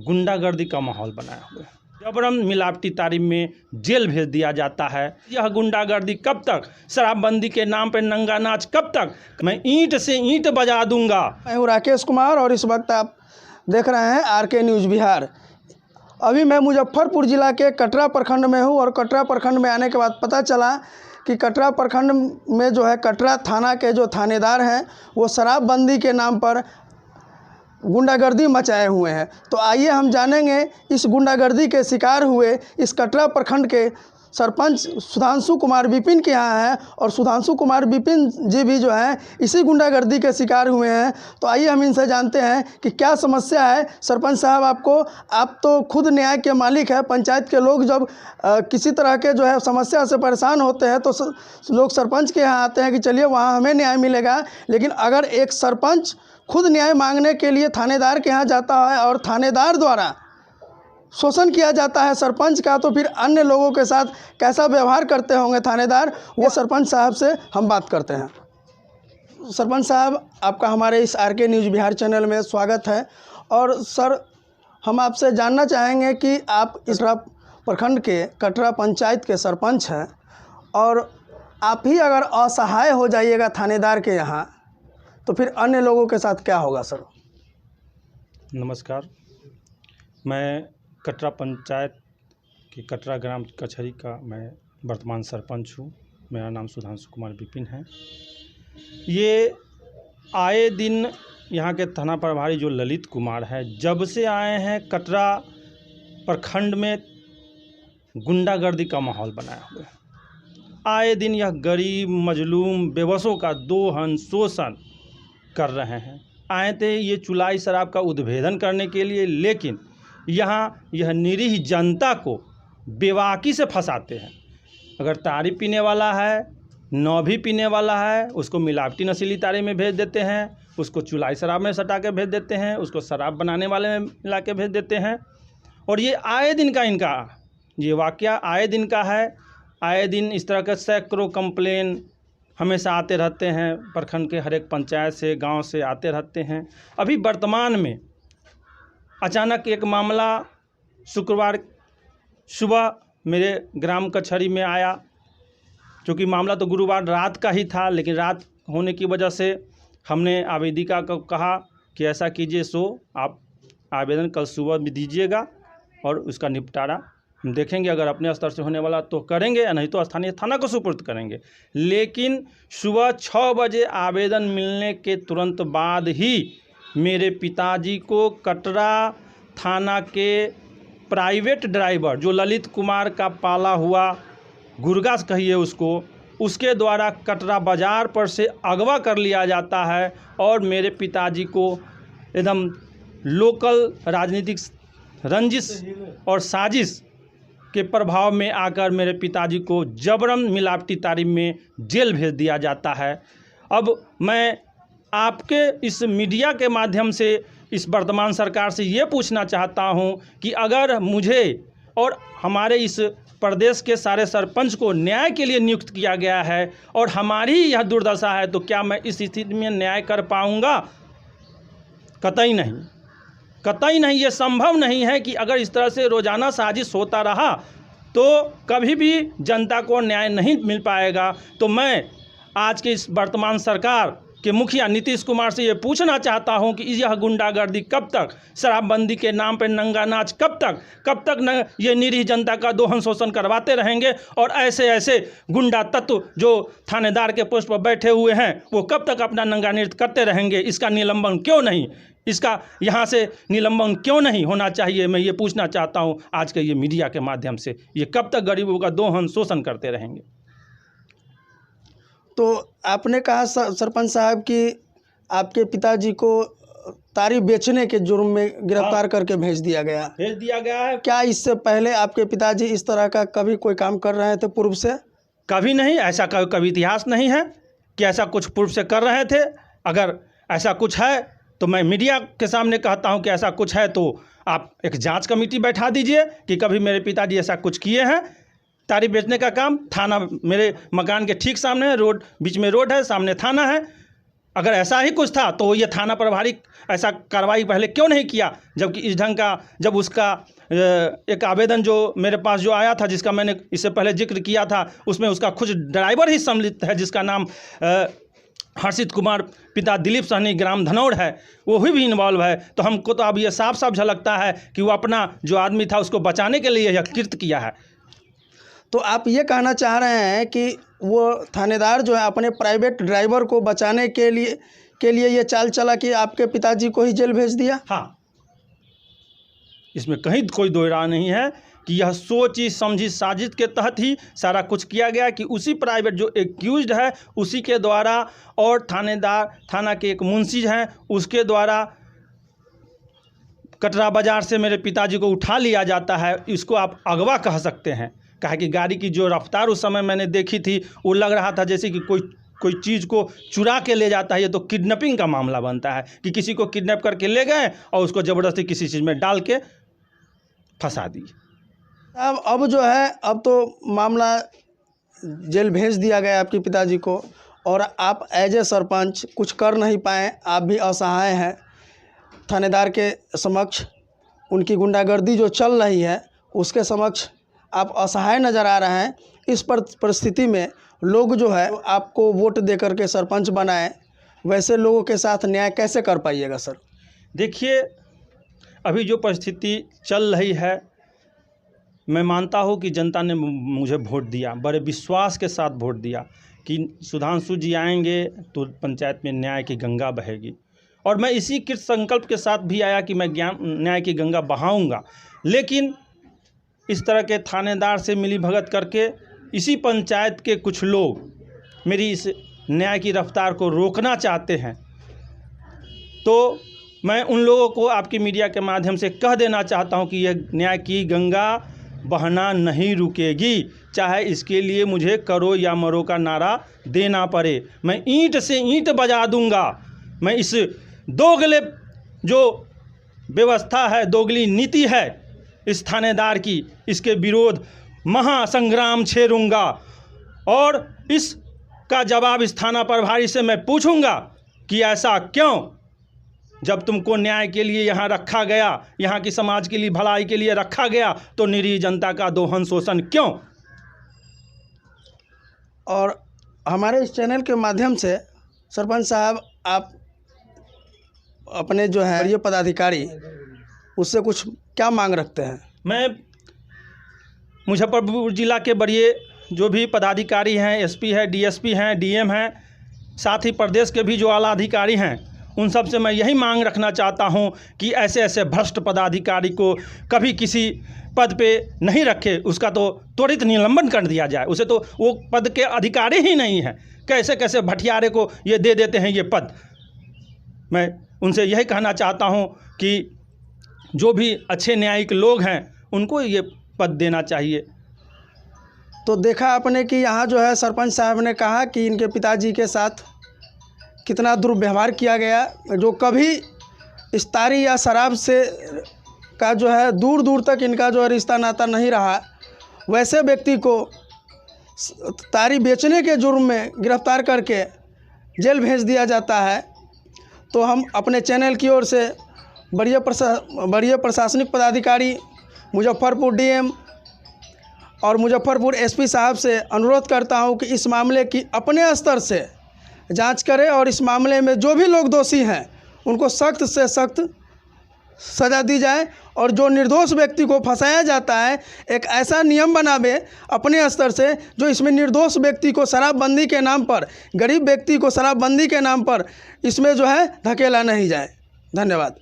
गुंडागर्दी का माहौल बनाया हुआ है। जबरन मिलावटी तारीफ में जेल भेज दिया जाता है। यह गुंडागर्दी कब तक? शराबबंदी के नाम पर नंगा नाच कब तक? मैं ईंट से ईंट बजा दूंगा। मैं हूँ राकेश कुमार और इस वक्त आप देख रहे हैं आरके न्यूज़ बिहार। अभी मैं मुजफ्फरपुर ज़िला के कटरा प्रखंड में हूँ और कटरा प्रखंड में आने के बाद पता चला कि कटरा प्रखंड में जो है कटरा थाना के जो थानेदार हैं वो शराबबंदी के नाम पर गुंडागर्दी मचाए हुए हैं। तो आइए हम जानेंगे इस गुंडागर्दी के शिकार हुए इस कटरा प्रखंड के सरपंच सुधांशु कुमार विपिन के यहाँ हैं और सुधांशु कुमार विपिन जी भी जो हैं इसी गुंडागर्दी के शिकार हुए हैं। तो आइए हम इनसे जानते हैं कि क्या समस्या है। सरपंच साहब, आप तो खुद न्याय के मालिक हैं। पंचायत के लोग जब किसी तरह के जो है समस्या से परेशान होते हैं तो लोग सरपंच के यहाँ आते हैं कि चलिए वहाँ हमें न्याय मिलेगा। लेकिन अगर एक सरपंच खुद न्याय मांगने के लिए थानेदार के यहाँ जाता है और थानेदार द्वारा शोषण किया जाता है सरपंच का, तो फिर अन्य लोगों के साथ कैसा व्यवहार करते होंगे थानेदार। वो सरपंच साहब से हम बात करते हैं। सरपंच साहब, आपका हमारे इस आरके न्यूज़ बिहार चैनल में स्वागत है। और सर, हम आपसे जानना चाहेंगे कि आप इस प्रखंड के कटरा पंचायत के सरपंच हैं और आप ही अगर असहाय हो जाइएगा थानेदार के यहाँ तो फिर अन्य लोगों के साथ क्या होगा सर? नमस्कार, मैं कटरा पंचायत की कटरा ग्राम कचहरी का मैं वर्तमान सरपंच हूँ। मेरा नाम सुधांशु कुमार विपिन है। ये आए दिन यहाँ के थाना प्रभारी जो ललित कुमार है, जब से आए हैं कटरा प्रखंड में गुंडागर्दी का माहौल बनाया हुआ है। आए दिन यह गरीब मजलूम बेबसों का दोहन शोषण कर रहे हैं। आए थे ये चुलाई शराब का उद्भेदन करने के लिए, लेकिन यहाँ यह निरीह जनता को बेवाकी से फंसाते हैं। अगर तारी पीने वाला है, नौ भी पीने वाला है, उसको मिलावटी नशीली तारी में भेज देते हैं, उसको चुलाई शराब में सटा के भेज देते हैं, उसको शराब बनाने वाले में मिला के भेज देते हैं। और ये आए दिन का इनका ये वाकया आए दिन का है। आए दिन इस तरह के सैकड़ों कंप्लेन हमेशा आते रहते हैं। प्रखंड के हर एक पंचायत से, गांव से आते रहते हैं। अभी वर्तमान में अचानक एक मामला शुक्रवार सुबह मेरे ग्राम कचहरी में आया। क्योंकि मामला तो गुरुवार रात का ही था, लेकिन रात होने की वजह से हमने आवेदिका को कहा कि ऐसा कीजिए, सो आप आवेदन कल सुबह में दीजिएगा और उसका निपटारा हम देखेंगे। अगर अपने स्तर से होने वाला तो करेंगे, या नहीं तो स्थानीय थाना को सुपुर्द करेंगे। लेकिन सुबह 6 बजे आवेदन मिलने के तुरंत बाद ही मेरे पिताजी को कटरा थाना के प्राइवेट ड्राइवर जो ललित कुमार का पाला हुआ गुर्गा कहिए उसको, उसके द्वारा कटरा बाज़ार पर से अगवा कर लिया जाता है। और मेरे पिताजी को एकदम लोकल राजनीतिक रंजिश और साजिश के प्रभाव में आकर मेरे पिताजी को जबरन मिलावटी तारीफ में जेल भेज दिया जाता है। अब मैं आपके इस मीडिया के माध्यम से इस वर्तमान सरकार से ये पूछना चाहता हूँ कि अगर मुझे और हमारे इस प्रदेश के सारे सरपंच को न्याय के लिए नियुक्त किया गया है और हमारी यह दुर्दशा है, तो क्या मैं इस स्थिति में न्याय कर पाऊँगा? कतई नहीं, कतई नहीं। ये संभव नहीं है कि अगर इस तरह से रोज़ाना साजिश होता रहा तो कभी भी जनता को न्याय नहीं मिल पाएगा। तो मैं आज के इस वर्तमान सरकार के मुखिया नीतीश कुमार से ये पूछना चाहता हूं कि यह गुंडागर्दी कब तक? शराबबंदी के नाम पर नंगा नाच कब तक ये निरीह जनता का दोहन शोषण करवाते रहेंगे? और ऐसे गुंडा तत्व जो थानेदार के पोस्ट पर बैठे हुए हैं वो कब तक अपना नंगा नृत्य करते रहेंगे? इसका निलंबन क्यों नहीं? इसका यहाँ से निलंबन क्यों नहीं होना चाहिए? मैं ये पूछना चाहता हूँ आज के ये मीडिया के माध्यम से। ये कब तक गरीबों का दोहन शोषण करते रहेंगे? तो आपने कहा सरपंच साहब कि आपके पिताजी को तारी बेचने के जुर्म में गिरफ्तार करके भेज दिया गया है। क्या इससे पहले आपके पिताजी इस तरह का कभी कोई काम कर रहे थे पूर्व से? कभी नहीं। ऐसा कभी इतिहास नहीं है कि ऐसा कुछ पूर्व से कर रहे थे। अगर ऐसा कुछ है तो मैं मीडिया के सामने कहता हूं कि ऐसा कुछ है तो आप एक जांच कमेटी बैठा दीजिए कि कभी मेरे पिताजी ऐसा कुछ किए हैं। तारी बेचने का काम, थाना मेरे मकान के ठीक सामने है, रोड बीच में रोड है, सामने थाना है। अगर ऐसा ही कुछ था तो ये थाना प्रभारी ऐसा कार्रवाई पहले क्यों नहीं किया, जबकि इस ढंग का जब उसका एक आवेदन जो मेरे पास जो आया था, जिसका मैंने इससे पहले जिक्र किया था, उसमें उसका खुद ड्राइवर ही सम्मिलित है, जिसका नाम हर्षित कुमार पिता दिलीप सहनी ग्राम धनौर है, वो भी इन्वॉल्व है। तो हमको तो अब ये साफ साफ झलकता है कि वो अपना जो आदमी था उसको बचाने के लिए यह कृत्य किया है। तो आप ये कहना चाह रहे हैं कि वो थानेदार जो है अपने प्राइवेट ड्राइवर को बचाने के लिए ये चाल चला कि आपके पिताजी को ही जेल भेज दिया? हाँ, इसमें कहीं कोई दो राय नहीं है कि यह सोची समझी साजिश के तहत ही सारा कुछ किया गया, कि उसी प्राइवेट जो एक्यूज्ड है उसी के द्वारा और थाना के एक मुंशी हैं उसके द्वारा कटरा बाज़ार से मेरे पिताजी को उठा लिया जाता है। इसको आप अगवा कह सकते हैं। कहा कि गाड़ी की जो रफ्तार उस समय मैंने देखी थी वो लग रहा था जैसे कि कोई चीज़ को चुरा के ले जाता है। ये तो किडनैपिंग का मामला बनता है कि किसी को किडनैप करके ले गए और उसको ज़बरदस्ती किसी चीज़ में डाल के फंसा दी। अब जो है, अब तो मामला जेल भेज दिया गया आपके पिताजी को, और आप एज ए सरपंच कुछ कर नहीं पाए, आप भी असहाय हैं थानेदार के समक्ष। उनकी गुंडागर्दी जो चल रही है उसके समक्ष आप असहाय नज़र आ रहे हैं। इस परिस्थिति में लोग जो है आपको वोट दे करके सरपंच बनाए, वैसे लोगों के साथ न्याय कैसे कर पाइएगा सर? देखिए, अभी जो परिस्थिति चल रही है, मैं मानता हूँ कि जनता ने मुझे वोट दिया, बड़े विश्वास के साथ वोट दिया कि सुधांशु जी आएंगे तो पंचायत में न्याय की गंगा बहेगी, और मैं इसी कृत संकल्प के साथ भी आया कि मैं न्याय की गंगा बहाऊंगा। लेकिन इस तरह के थानेदार से मिली भगत करके इसी पंचायत के कुछ लोग मेरी इस न्याय की रफ्तार को रोकना चाहते हैं। तो मैं उन लोगों को आपकी मीडिया के माध्यम से कह देना चाहता हूं कि यह न्याय की गंगा बहना नहीं रुकेगी, चाहे इसके लिए मुझे करो या मरो का नारा देना पड़े। मैं ईंट से ईंट बजा दूंगा। मैं इस दोगले जो व्यवस्था है, दोगली नीति है इस थानेदार की, इसके विरोध महासंग्राम छेड़ूंगा, और इसका जवाब इस थाना प्रभारी से मैं पूछूंगा कि ऐसा क्यों, जब तुमको न्याय के लिए यहाँ रखा गया, यहाँ की समाज के लिए भलाई के लिए रखा गया, तो निरीह जनता का दोहन शोषण क्यों? और हमारे इस चैनल के माध्यम से सरपंच साहब, आप अपने जो है ये पदाधिकारी उससे कुछ क्या मांग रखते हैं? मैं मुजफ्फरपुर जिला के बड़े जो भी पदाधिकारी हैं, एसपी है, डीएसपी हैं, डीएम हैं, साथ ही प्रदेश के भी जो आला अधिकारी हैं, उन सब से मैं यही मांग रखना चाहता हूं कि ऐसे ऐसे भ्रष्ट पदाधिकारी को कभी किसी पद पे नहीं रखे, उसका तो त्वरित निलंबन कर दिया जाए। उसे तो वो पद के अधिकारी ही नहीं हैं, कैसे कैसे भटियारे को ये दे देते हैं ये पद। मैं उनसे यही कहना चाहता हूं कि जो भी अच्छे न्यायिक लोग हैं उनको ये पद देना चाहिए। तो देखा आपने कि यहाँ जो है सरपंच साहब ने कहा कि इनके पिताजी के साथ कितना दुर्व्यवहार किया गया, जो कभी इस तारी या शराब से का जो है दूर दूर तक इनका जो है रिश्ता नाता नहीं रहा, वैसे व्यक्ति को तारी बेचने के जुर्म में गिरफ्तार करके जेल भेज दिया जाता है। तो हम अपने चैनल की ओर से बड़े प्रशासनिक पदाधिकारी मुजफ्फरपुर डीएम और मुजफ्फरपुर एसपी साहब से अनुरोध करता हूं कि इस मामले की अपने स्तर से जांच करें, और इस मामले में जो भी लोग दोषी हैं उनको सख्त से सख्त सज़ा दी जाए, और जो निर्दोष व्यक्ति को फंसाया जाता है एक ऐसा नियम बनावे अपने स्तर से जो इसमें निर्दोष व्यक्ति को शराबबंदी के नाम पर, गरीब व्यक्ति को शराबबंदी के नाम पर इसमें जो है धकेला नहीं जाए। धन्यवाद।